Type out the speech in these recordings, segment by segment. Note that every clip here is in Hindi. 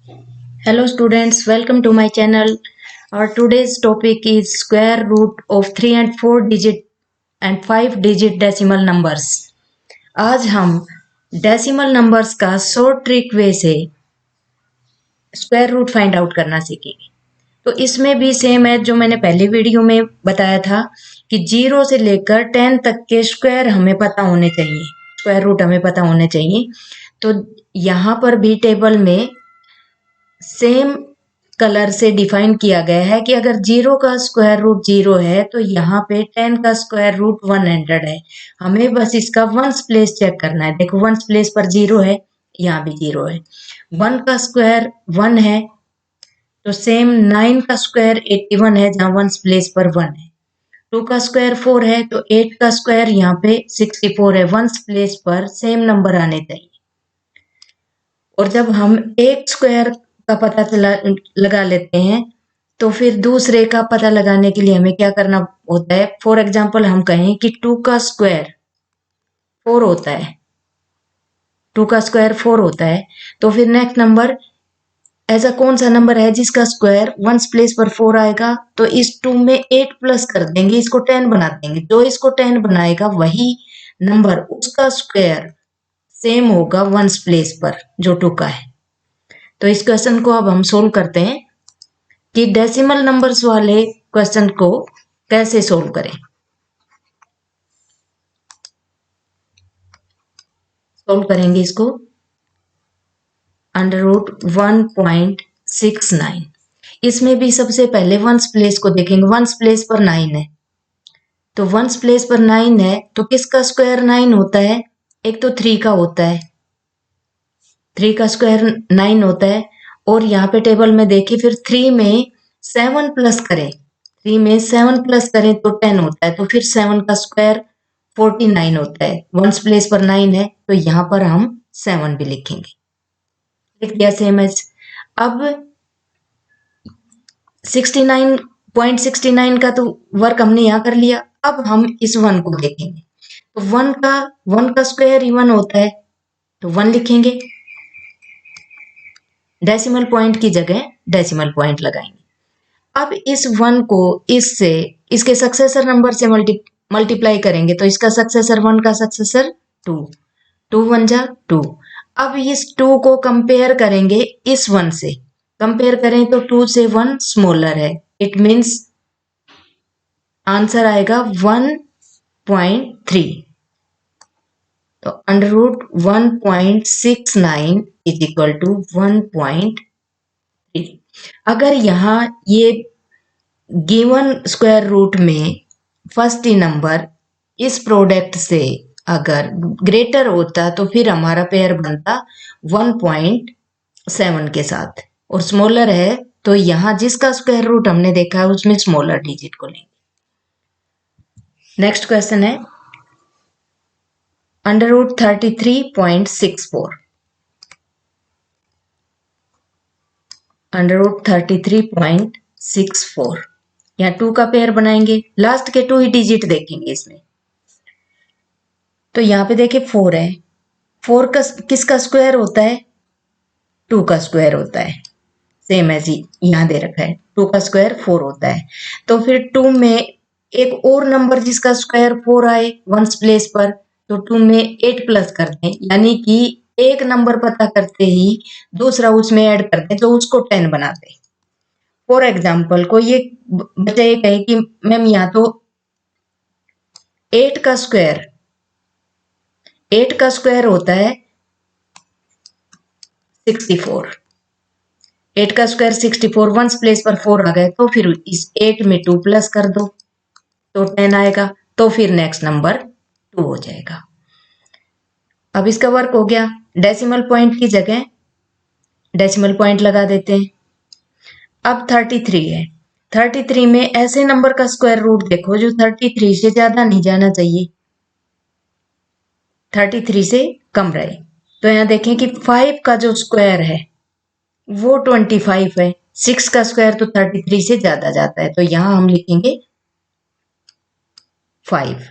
Hello students, welcome to my channel. Our today's topic is square root of 3 and 4 digit and 5 digit decimal numbers. आज हम डेसिमल नंबर्स का शॉर्ट ट्रिक वे से स्क्वायर रूट फाइंड आउट करना सीखेंगे। तो इसमें भी सेम है जो मैंने पहले वीडियो में बताया था कि 0 से लेकर 10 तक के स्क्वायर हमें पता होने चाहिए, स्क्वायर रूट हमें पता होने चाहिए। तो यहाँ पर भी टेबल में सेम कलर से डिफाइन किया गया है कि अगर 0 का स्क्वायर रूट 0 है तो यहाँ पे 10 का स्क्वायर रूट 100 है। हमें बस इसका वंस प्लेस चेक करना है। देखो वंस प्लेस पर 0 है, यहाँ भी 0 है। 1 का स्क्वायर 1 है तो सेम 9 का स्क्वायर 81 है जहाँ वंस प्लेस पर 1 है। 2 का स्क्वायर 4 है तो 8 का स्क्वायर यहाँ पे 64 है। वंस प्लेस पर सेम नंबर आने चाहिए। और जब हम एक स्क्वायर का पता लगा लेते हैं तो फिर दूसरे का पता लगाने के लिए हमें क्या करना होता है। फॉर एग्जाम्पल हम कहें कि 2 का स्क्वायर 4 होता है, 2 का स्क्वायर 4 होता है, तो फिर नेक्स्ट नंबर ऐसा कौन सा नंबर है जिसका स्क्वायर वंस प्लेस पर 4 आएगा। तो इस 2 में 8 प्लस कर देंगे, इसको 10 बना देंगे। जो इसको 10 बनाएगा वही नंबर उसका स्क्वायर सेम होगा वंस प्लेस पर जो 2 का है। तो इस क्वेश्चन को अब हम सोल्व करते हैं कि डेसिमल नंबर्स वाले क्वेश्चन को कैसे सोल्व करें। सोल्व करेंगे इसको अंडर रूट 1.69। इसमें भी सबसे पहले वंस प्लेस को देखेंगे। वंस प्लेस पर 9 है तो वंस प्लेस पर 9 है तो किसका स्क्वायर 9 होता है। एक तो 3 का होता है, 3 का स्क्वायर 9 होता है। और यहाँ पे टेबल में देखिए फिर 3 में 7 प्लस करें, 3 में 7 प्लस करें तो 10 होता है। तो फिर 7 का स्क्वायर 49 होता है। वंस प्लेस पर 9 है तो यहाँ पर हम 7 भी लिखेंगे। लिख दिया सेम एज। अब 69.69 का तो वर्क हमने यहाँ कर लिया। अब हम इस 1 को देखेंगे तो 1 का स्क्वायर ही 1 होता है तो 1 लिखेंगे। डेसिमल पॉइंट की जगह डेसिमल पॉइंट लगाएंगे। अब इस 1 को इससे इसके सक्सेसर नंबर से मल्टीप्लाई करेंगे तो इसका सक्सेसर 1 का सक्सेसर 2, 2 1 जा 2। अब इस 2 को कंपेयर करेंगे इस 1 से, कंपेयर करें तो 2 से 1 स्मॉलर है। इट मीन्स आंसर आएगा 1.3। तो under root 1.69 is equal to 1.3। अगर यहाँ ये गिवन स्क्वायर रूट में फर्स्ट ही नंबर इस प्रोडक्ट से अगर ग्रेटर होता तो फिर हमारा पेयर बनता 1.7 के साथ, और स्मॉलर है तो यहाँ जिसका स्क्वायर रूट हमने देखा है उसमें स्मॉलर डिजिट को लेंगे। नेक्स्ट क्वेश्चन है अंडर रूट 33.64। अंडर रूट 33.64 यहाँ 2 का पेयर बनाएंगे, लास्ट के 2 ही डिजिट देखेंगे इसमें। तो यहाँ पे देखिए 4 है, 4 का किसका स्क्वायर होता है, 2 का स्क्वायर होता है। सेम एज यहाँ दे रखा है 2 का स्क्वायर 4 होता है। तो फिर 2 में एक और नंबर जिसका स्क्वायर 4 आए वंस प्लेस पर तो 2 में 8 प्लस कर दें, यानी कि एक नंबर पता करते ही दूसरा उसमें ऐड कर दें तो उसको 10 बना दें। फॉर एग्जाम्पल को ये बच्चा ये कहे कि मैम यहाँ तो 8 का स्क्वायर होता है 64, 8 का स्क्वायर 64, वंस प्लेस पर 4 आ गए तो फिर इस 8 में 2 प्लस कर दो तो 10 आएगा। तो फिर नेक्स्ट नंबर 2 हो जाएगा। अब इसका वर्क हो गया। डेसिमल पॉइंट की जगह डेसिमल पॉइंट लगा देते हैं। अब 33 है, 33 में ऐसे नंबर का स्क्वायर रूट देखो जो 33 से ज्यादा नहीं जाना चाहिए, 33 से कम रहे। तो यहाँ देखें कि 5 का जो स्क्वायर है वो 25 है, 6 का स्क्वायर तो 33 से ज्यादा जाता है तो यहां हम लिखेंगे 5।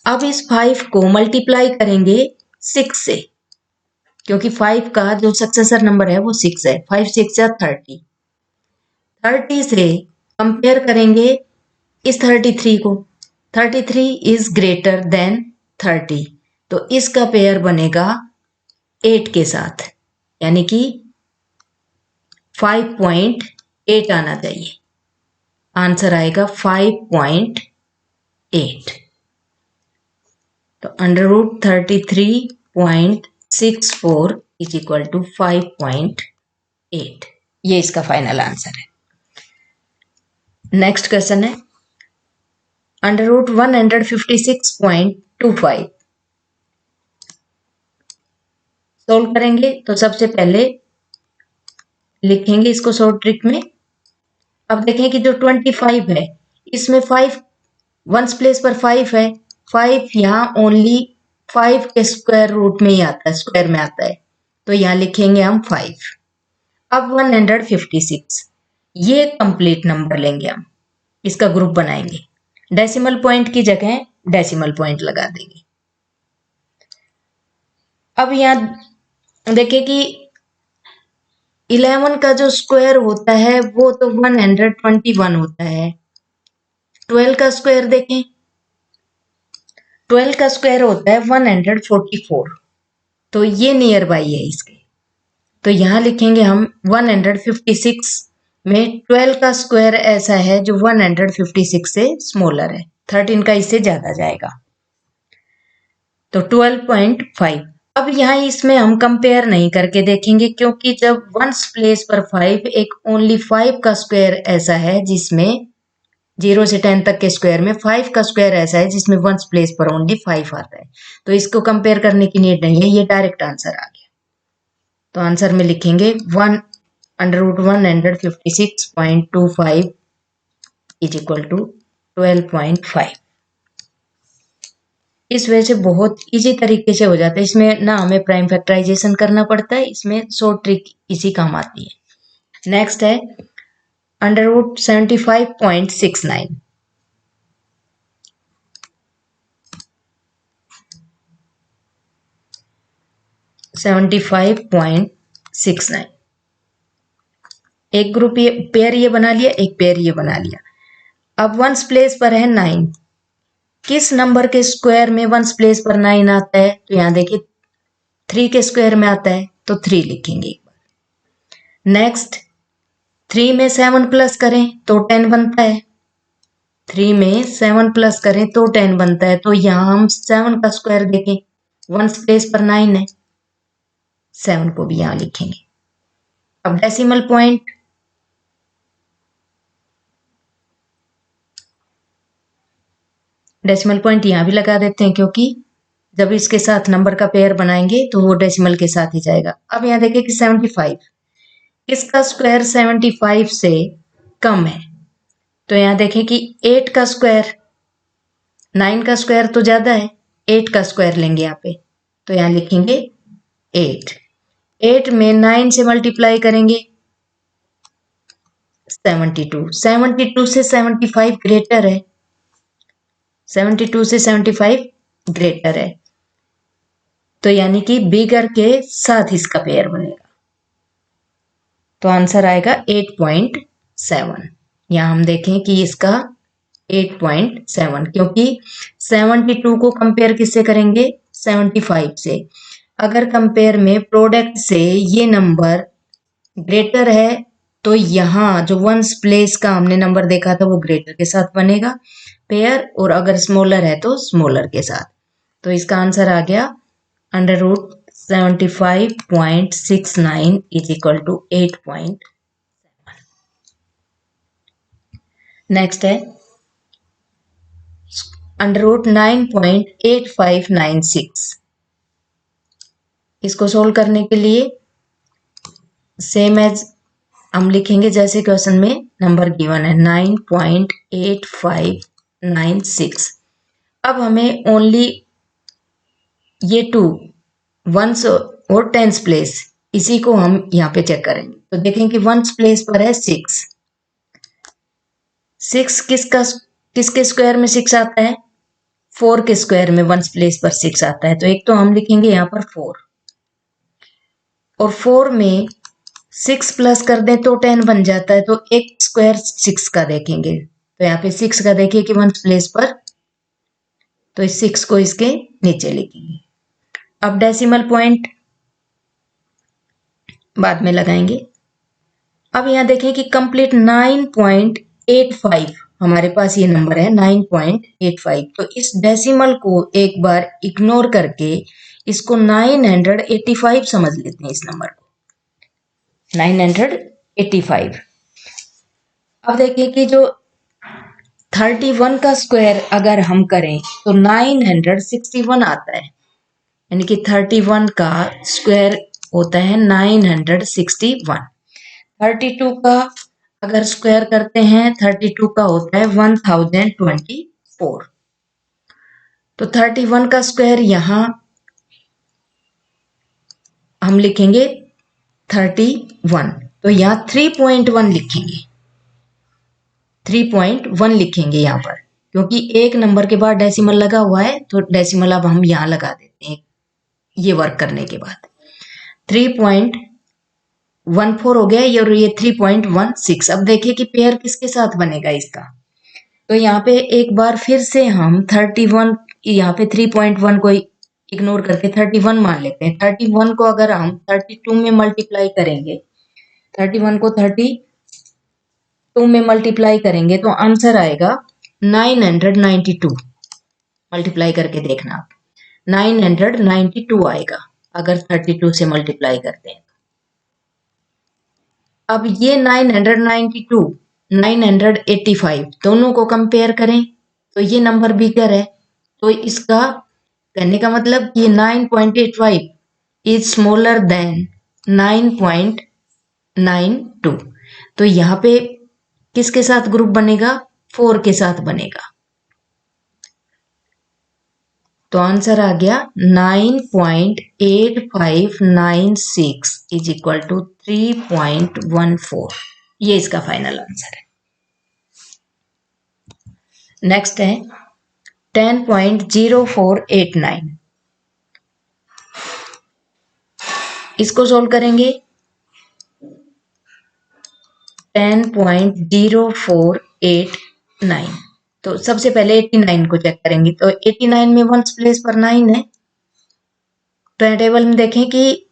अब इस 5 को मल्टीप्लाई करेंगे 6 से क्योंकि 5 का जो सक्सेसर नंबर है वो 6 है। 5 6 या 30। 30 से कंपेयर करेंगे इस 33 को। 33 इज ग्रेटर देन 30, तो इसका पेयर बनेगा 8 के साथ, यानी कि 5.8 आना चाहिए। आंसर आएगा 5.8। तो √33.64 इज इक्वल टू 5.8। ये इसका फाइनल आंसर है। नेक्स्ट क्वेश्चन है √156.25 सोल्व करेंगे। तो सबसे पहले लिखेंगे इसको शॉर्ट ट्रिक में। अब देखें कि जो 25 है इसमें 5 वंस प्लेस पर 5 है। 5 यहाँ ओनली 5 के स्क्वायर रूट में ही आता है, स्क्वायर में आता है, तो यहाँ लिखेंगे हम 5। अब 156 ये कंप्लीट नंबर लेंगे हम, इसका ग्रुप बनाएंगे। डेसिमल पॉइंट की जगह डेसिमल पॉइंट लगा देंगे। अब यहाँ देखें कि 11 का जो स्क्वायर होता है वो तो 121 होता है। 12 का स्क्वायर देखें, 12 का स्क्वायर होता है 144, तो ये नियर बाई है इसके। तो यहां लिखेंगे हम 156 में 12 का स्क्वायर ऐसा है जो 156 से स्मॉलर है, 13 का इससे ज्यादा जाएगा, तो 12.5। अब यहाँ इसमें हम कंपेयर नहीं करके देखेंगे, क्योंकि जब वंस प्लेस पर 5, एक ओनली 5 का स्क्वायर ऐसा है जिसमें 0 से 10 तक के स्क्वायर में 5 का स्क्वायर ऐसा है जिसमें वंस प्लेस पर ओनली 5 आता है, तो इसको कंपेयर करने की नीड नहीं है, ये डायरेक्ट आंसर आ गया। तो आंसर में लिखेंगे 1/156.25 इज इक्वल टू 12.5। इस वजह से बहुत इजी तरीके से हो जाता है, इसमें ना हमें प्राइम फैक्टराइजेशन करना पड़ता है, इसमें शॉर्ट ट्रिक इसी काम आती है। नेक्स्ट है √75.69। 75.69 एक ग्रुप ये पेयर ये बना लिया, एक पेयर ये बना लिया। अब वंस प्लेस पर है 9, किस नंबर के स्क्वायर में वंस प्लेस पर 9 आता है? तो यहां देखिए 3 के स्क्वायर में आता है, तो 3 लिखेंगे एक बार। नेक्स्ट 3 में 7 प्लस करें तो 10 बनता है। 3 में 7 प्लस करें तो 10 बनता है, तो यहां हम 7 का स्क्वायर देखें, वंस प्लेस पर 9 है, 7 को भी यहां लिखेंगे। अब डेसिमल पॉइंट, डेसिमल पॉइंट यहां भी लगा देते हैं, क्योंकि जब इसके साथ नंबर का पेयर बनाएंगे तो वो डेसिमल के साथ ही जाएगा। अब यहां देखिए कि 75, इसका स्क्वायर 75 से कम है, तो यहां देखें कि 8 का स्क्वायर, 9 का स्क्वायर तो ज्यादा है, 8 का स्क्वायर लेंगे यहाँ पे, तो यहां लिखेंगे 8। 8 में 9 से मल्टीप्लाई करेंगे 72। 72 से 75 ग्रेटर है, 72 से 75 ग्रेटर है, तो यानी कि बिगर के साथ इसका पेयर बनेगा, तो आंसर आएगा 8.7। यहां हम देखें कि इसका 8.7, क्योंकि 72 को कंपेयर किससे करेंगे? 75 से। अगर कंपेयर में प्रोडक्ट से ये नंबर ग्रेटर है तो यहाँ जो वंस प्लेस का हमने नंबर देखा था वो ग्रेटर के साथ बनेगा पेयर, और अगर स्मॉलर है तो स्मॉलर के साथ। तो इसका आंसर आ गया √75.69 इज इक्वल टू 8.7। नेक्स्ट है √9.8596। इसको सोल्व करने के लिए सेम एज हम लिखेंगे जैसे क्वेश्चन में नंबर गिवन है 9.8596। अब हमें ओनली ये 2 वंस और टेंस प्लेस, इसी को हम यहाँ पे चेक करेंगे। तो देखें कि वंस प्लेस पर है 6। 6 किसके स्क्वायर में 6 आता है? 4 के स्क्वायर में वंस प्लेस पर 6 आता है, तो एक तो हम लिखेंगे यहाँ पर 4। और 4 में 6 प्लस कर दें तो 10 बन जाता है, तो एक स्क्वायर 6 का देखेंगे, तो यहाँ पे 6 का देखिए कि 1 प्लेस पर, तो इस 6 को इसके नीचे लिखेंगे। अब डेसिमल पॉइंट बाद में लगाएंगे। अब यहाँ देखें कि कंप्लीट 9.85 हमारे पास ये नंबर है 9.85, तो इस डेसिमल को एक बार इग्नोर करके इसको 985 समझ लेते हैं, इस नंबर को 985। अब देखिए कि जो 31 का स्क्वायर अगर हम करें तो 961 आता है, यानी कि 31 का स्क्वायर होता है 961। 32 का अगर स्क्वायर करते हैं 32 का होता है 1024। तो 31 का स्क्वायर यहां हम लिखेंगे 31, तो यहां 3.1 लिखेंगे, 3.1 लिखेंगे यहां पर, क्योंकि एक नंबर के बाद डेसिमल लगा हुआ है, तो डेसिमल अब हम यहां लगा देते हैं ये वर्क करने के बाद। 3.14 हो गया ये, और ये 3.16। अब देखिए कि पेयर किसके साथ बनेगा इसका, तो यहाँ पे एक बार फिर से हम 31, यहाँ पे 3.1 को इग्नोर करके 31 मान लेते हैं। 31 को अगर हम 32 में मल्टीप्लाई करेंगे, 31 को 32 में मल्टीप्लाई करेंगे तो आंसर आएगा 992। मल्टीप्लाई करके देखना आप, 992 आएगा अगर 32 से मल्टीप्लाई करते हैं। अब ये 992 985 दोनों को कंपेयर करें तो ये नंबर बिगर है, तो इसका कहने का मतलब ये 9.85 इज स्मॉलर देन 9.92। तो यहाँ पे किसके साथ ग्रुप बनेगा, 4 के साथ बनेगा, तो आंसर आ गया 9.8596 इज इक्वल टू 3.14। ये इसका फाइनल आंसर है। नेक्स्ट है 10.0489, इसको सोल्व करेंगे। 10.0489, तो सबसे पहले 89 को चेक करेंगे, तो 89 में 1 प्लेस पर 9 है, तो टेबल में देखें कि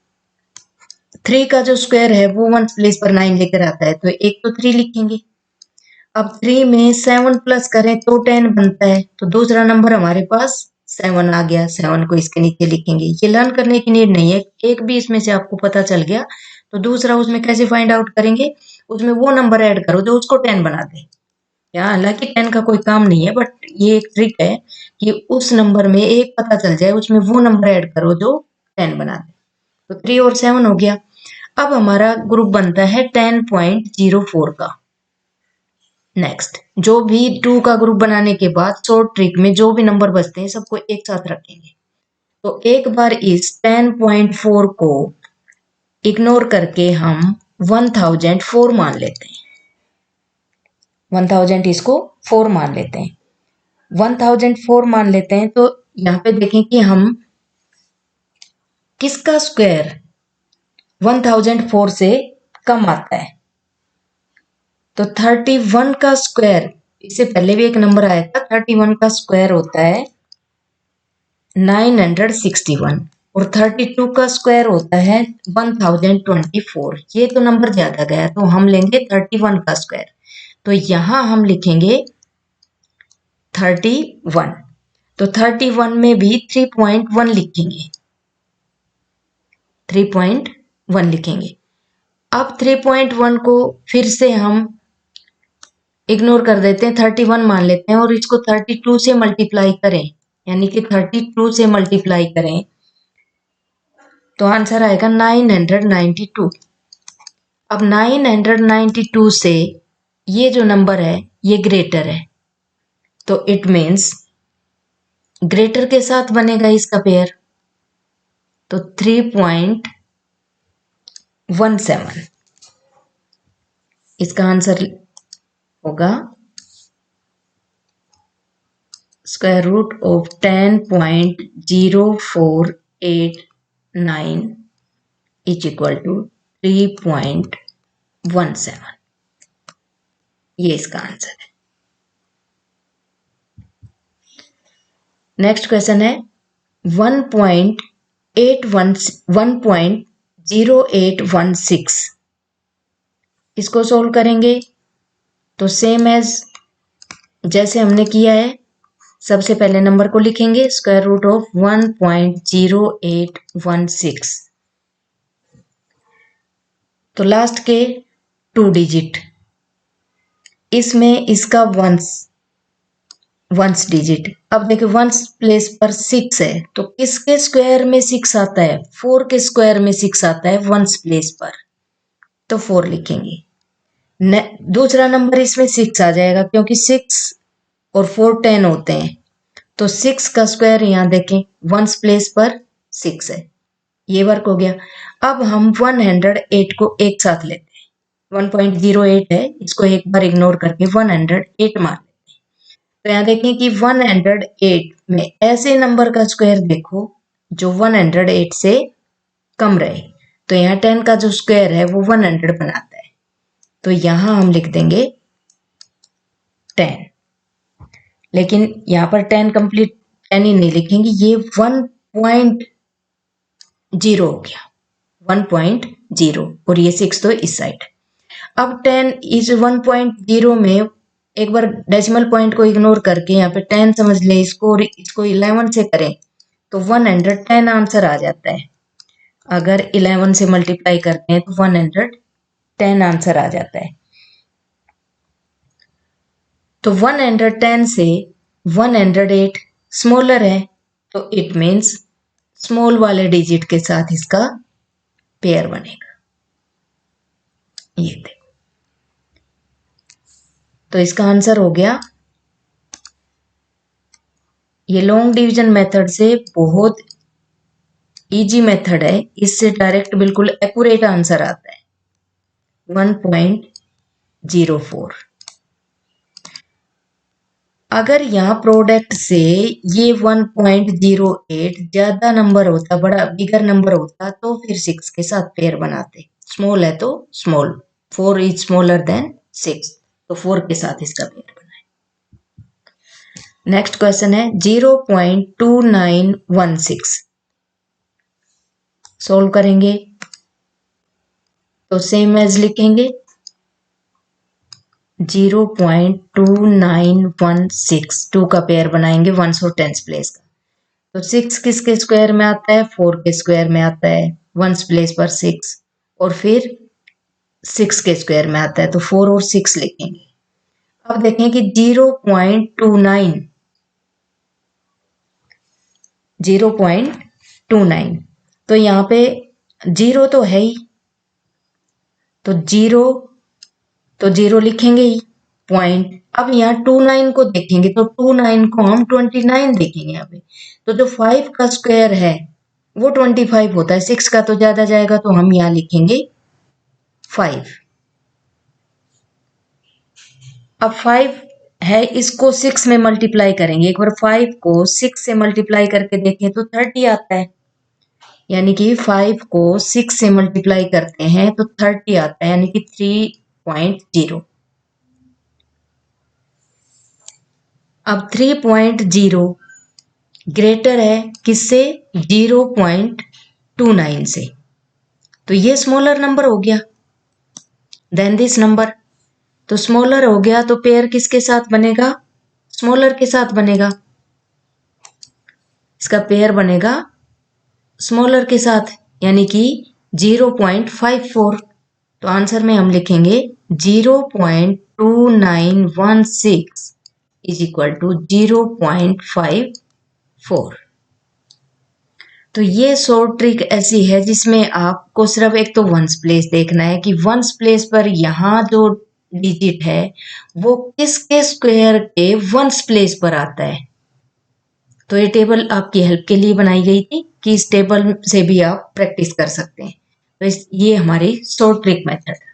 3 का जो स्क्वायर है वो 1 प्लेस पर 9 लेकर आता है, तो एक तो 3 लिखेंगे। अब 3 में 7 प्लस करें तो 10 बनता है, तो दूसरा नंबर हमारे पास 7 आ गया, 7 को इसके नीचे लिखेंगे। ये लर्न करने की नीड नहीं है, एक भी इसमें से आपको पता चल गया तो दूसरा उसमें कैसे फाइंड आउट करेंगे, उसमें वो नंबर ऐड करो जो उसको 10 बना दे। यहाँ हालांकि 10 का कोई काम नहीं है, बट ये एक ट्रिक है कि उस नंबर में एक पता चल जाए, उसमें वो नंबर ऐड करो जो 10 बना दे। तो 3 और 7 हो गया। अब हमारा ग्रुप बनता है 10.04 का। नेक्स्ट, जो भी 2 का ग्रुप बनाने के बाद शॉर्ट ट्रिक में जो भी नंबर बचते हैं सबको एक साथ रखेंगे। तो एक बार इस 10.4 को इग्नोर करके हम 1004 मान लेते हैं, 1000 इसको 4 मान लेते हैं, 1004 मान लेते हैं। तो यहाँ पे देखें कि हम किसका स्क्वायर 1004 से कम आता है, तो 31 का स्क्वायर, इससे पहले भी एक नंबर आया था, 31 का स्क्वायर होता है 961 और 32 का स्क्वायर होता है 1024। ये तो नंबर ज्यादा गया, तो हम लेंगे 31 का स्क्वायर, तो यहां हम लिखेंगे 31, तो 31 में भी 3.1 लिखेंगे, 3.1 लिखेंगे। अब 3.1 को फिर से हम इग्नोर कर देते हैं, 31 मान लेते हैं और इसको 32 से मल्टीप्लाई करें, यानी कि 32 से मल्टीप्लाई करें तो आंसर आएगा 992। अब 992 से ये जो नंबर है ये ग्रेटर है, तो इट मीन्स ग्रेटर के साथ बनेगा इसका पेयर, तो 3.17 इसका आंसर होगा। Square root of 10.0489 is equal to 3.17। ये इसका आंसर है। नेक्स्ट क्वेश्चन है 1.0816। इसको सोल्व करेंगे तो सेम एज जैसे हमने किया है, सबसे पहले नंबर को लिखेंगे स्क्वायर रूट ऑफ 1.0816। तो लास्ट के 2 डिजिट, इसमें इसका वंस डिजिट। अब देखिए वंस प्लेस पर 6 है, तो किसके स्क्वायर में 6 आता है? 4 के स्क्वायर में 6 आता है वंस प्लेस पर, तो 4 लिखेंगे। दूसरा नंबर इसमें 6 आ जाएगा क्योंकि 6 और 4 10 होते हैं, तो 6 का स्क्वायर यहाँ देखें वंस प्लेस पर 6 है, ये वर्क हो गया। अब हम 108 को एक साथ लेते हैं, 1.08 है, इसको एक बार इग्नोर करके 108 मान लेते हैं। तो यहाँ देखें कि 108 में ऐसे नंबर का स्क्वायर देखो जो 108 से कम रहे, तो यहाँ 10 का जो स्क्वायर है वो 100 बनाता है, तो यहाँ हम लिख देंगे 10। लेकिन यहाँ पर 10 कंप्लीट 10 ही नहीं लिखेंगे, ये 1.0 हो गया, 1.0, और ये 6 तो इस साइड। अब 10 इस 1.0 में एक बार डेसिमल पॉइंट को इग्नोर करके यहाँ पे 10 समझ ले इसको, और इसको 11 से करें तो 110 आंसर आ जाता है। अगर 11 से मल्टीप्लाई करते हैं तो 110 आंसर आ जाता है। तो 110 से 108 स्मॉलर है, तो इट मीन्स स्मॉल वाले डिजिट के साथ इसका पेयर बनेगा। ये देखो, तो इसका आंसर हो गया। ये लॉन्ग डिवीजन मेथड से बहुत इजी मेथड है, इससे डायरेक्ट बिल्कुल एक्यूरेट आंसर आता है 1.04। अगर यहाँ प्रोडक्ट से ये 1.08 ज्यादा नंबर होता, बड़ा बिगर नंबर होता, तो फिर 6 के साथ पेयर बनाते। स्मॉल है तो स्मॉल, 4 इज स्मॉलर देन 6, तो 4 के साथ इसका पेयर बनाए। नेक्स्ट क्वेश्चन है 0.2916। सोल्व करेंगे तो सेम एज लिखेंगे 0.2916, 2 का पेयर बनाएंगे वंस और टेंस प्लेस का। तो 6 किसके स्क्वायर में आता है? 4 के स्क्वायर में आता है, वंस प्लेस पर 6, और फिर 6 के स्क्वायर में आता है, तो 4 और 6 लिखेंगे। अब देखें कि 0.29, तो यहाँ पे 0 तो है ही, तो 0 लिखेंगे ही पॉइंट। अब यहाँ 29 को देखेंगे तो 29 को हम 29 देखेंगे यहाँ पे, तो जो 5 का स्क्वायर है वो 25 होता है, 6 का तो ज्यादा जाएगा, तो हम यहाँ लिखेंगे 5। अब 5 है, इसको 6 में मल्टीप्लाई करेंगे। एक बार 5 को 6 से मल्टीप्लाई करके देखें तो 30 आता है, यानी कि 5 को 6 से मल्टीप्लाई करते हैं तो 30 आता है, यानी कि 3.0। अब 3.0 ग्रेटर है किससे? 0.29 से, तो ये स्मॉलर नंबर हो गया देन दिस नंबर। तो स्मॉलर हो गया तो पेयर किसके साथ बनेगा? स्मॉलर के साथ बनेगा, इसका पेयर बनेगा स्मॉलर के साथ, यानी कि 0.54। तो आंसर में हम लिखेंगे 0.2916 इज इक्वल टू 0.54। तो ये शॉर्ट ट्रिक ऐसी है जिसमें आपको सिर्फ एक तो वंस प्लेस देखना है कि वंस प्लेस पर यहाँ जो डिजिट है वो किसके स्क्वायर के वंस प्लेस पर आता है। तो ये टेबल आपकी हेल्प के लिए बनाई गई थी कि इस टेबल से भी आप प्रैक्टिस कर सकते हैं। तो ये हमारी शॉर्ट ट्रिक मेथड है।